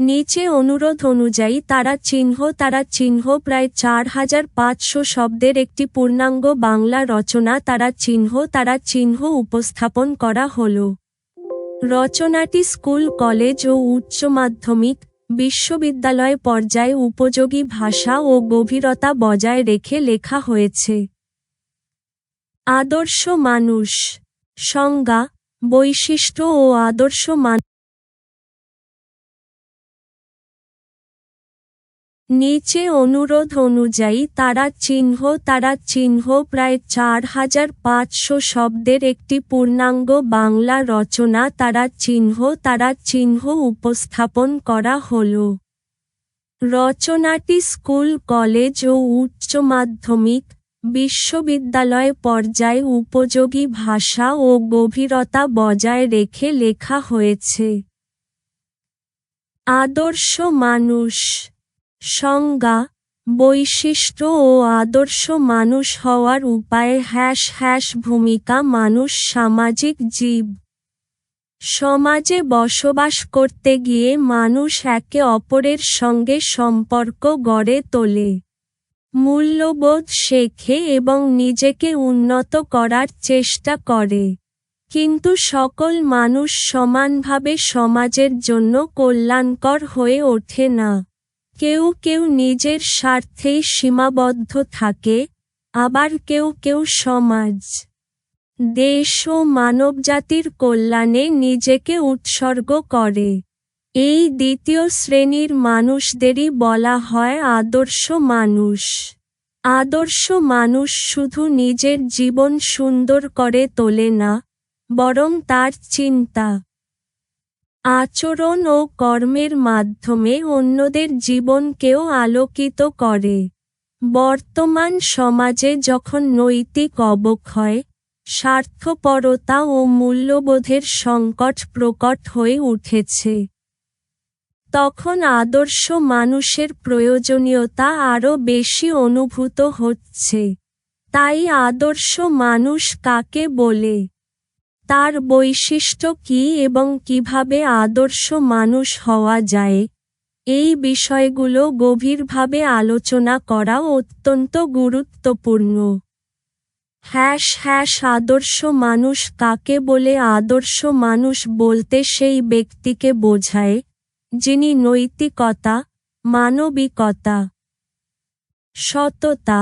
নিচে অনুরোধ অনুযায়ী তারা চিহ্ন প্রায় 4500 শব্দের একটি পূর্ণাঙ্গ বাংলা রচনা তারা চিহ্ন উপস্থাপন করা হলো। রচনাটি স্কুল, কলেজ ও উচ্চ মাধ্যমিক, বিশ্ববিদ্যালয় পর্যায়ে উপযোগী ভাষা ও গভীরতা বজায় রেখে লেখা হয়েছে। আদর্শ মানুষ। সংজ্ঞা, বৈশিষ্ট্য ও আদর্শ মানুষ। নিচে অনুরোধ অনুযায়ী তারা চিহ্ন প্রায় 4500 শব্দের একটি পূর্ণাঙ্গ বাংলা রচনা তারা চিহ্ন উপস্থাপন করা হলো। রচনাটি স্কুল, কলেজ ও উচ্চ মাধ্যমিক, বিশ্ববিদ্যালয় পর্যায়ে উপযোগী ভাষা ও গভীরতা বজায় রেখে লেখা হয়েছে। আদর্শ মানুষ। সংজ্ঞা, বৈশিষ্ট্য ও আদর্শ মানুষ হওয়ার উপায় ভূমিকা মানুষ সামাজিক জীব। সমাজে বসবাস করতে গিয়ে মানুষ একে অপরের সঙ্গে সম্পর্ক গড়ে তোলে, মূল্যবোধ শেখে এবং নিজেকে উন্নত করার চেষ্টা করে। কিন্তু সকল মানুষ সমানভাবে সমাজের জন্য কল্যাণকর হয়ে ওঠে না। কেউ নিজের স্বার্থেই সীমাবদ্ধ থাকে, আবার কেউ সমাজ, দেশ ও মানবজাতির কল্যাণে নিজেকে উৎসর্গ করে। এই দ্বিতীয় শ্রেণীর মানুষদেরই বলা হয় আদর্শ মানুষ। আদর্শ মানুষ শুধু নিজের জীবন সুন্দর করে তোলে না, বরং তার চিন্তা, আচরণ ও কর্মের মাধ্যমে অন্যদের জীবনকেও আলোকিত করে। বর্তমান সমাজে যখন নৈতিক অবক্ষয়, স্বার্থপরতা ও মূল্যবোধের সংকট প্রকট হয়ে উঠেছে, তখন আদর্শ মানুষের প্রয়োজনীয়তা আরও বেশি অনুভূত হচ্ছে। তাই আদর্শ মানুষ কাকে বলে, তার বৈশিষ্ট্য কী এবং কিভাবে আদর্শ মানুষ হওয়া যায়, এই বিষয়গুলো গভীরভাবে আলোচনা করা অত্যন্ত গুরুত্বপূর্ণ। আদর্শ মানুষ কাকে বলে? আদর্শ মানুষ বলতে সেই ব্যক্তিকে বোঝায়, যিনি নৈতিকতা, মানবিকতা, সততা,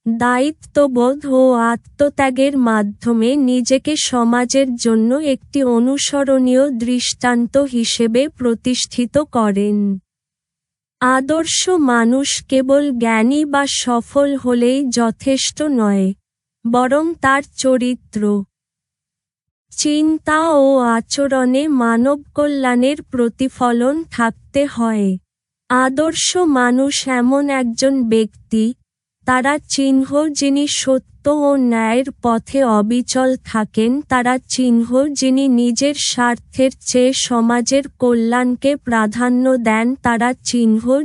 দায়িত্ববোধ ও আত্মত্যাগের মাধ্যমে নিজেকে সমাজের জন্য একটি অনুসরণীয় দৃষ্টান্ত হিসেবে প্রতিষ্ঠিত করেন। আদর্শ মানুষ কেবল জ্ঞানী বা সফল হলেই যথেষ্ট নয়, বরং তার চরিত্র, চিন্তা ও আচরণে মানবকল্যাণের প্রতিফলন থাকতে হয়। আদর্শ মানুষ এমন একজন ব্যক্তি, তারা যিনি সত্য ও ন্যায়ের পথে অবিচল থাকেন, তারা যিনি নিজের স্বার্থের চেয়ে সমাজের কল্যাণকে প্রাধান্য দেন, তারা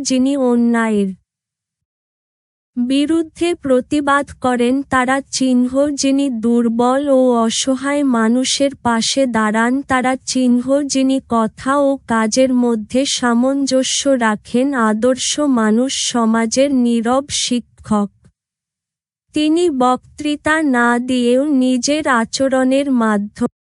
যিনি অন্যায়ের বিরুদ্ধে প্রতিবাদ করেন, তারা যিনি দুর্বল ও অসহায় মানুষের পাশে দাঁড়ান, তারা যিনি কথা ও কাজের মধ্যে সামঞ্জস্য রাখেন। আদর্শ মানুষ সমাজের নীরব শিক্ষক। তিনি বক্তৃতা না দিয়েও নিজের আচরণের মাধ্যমে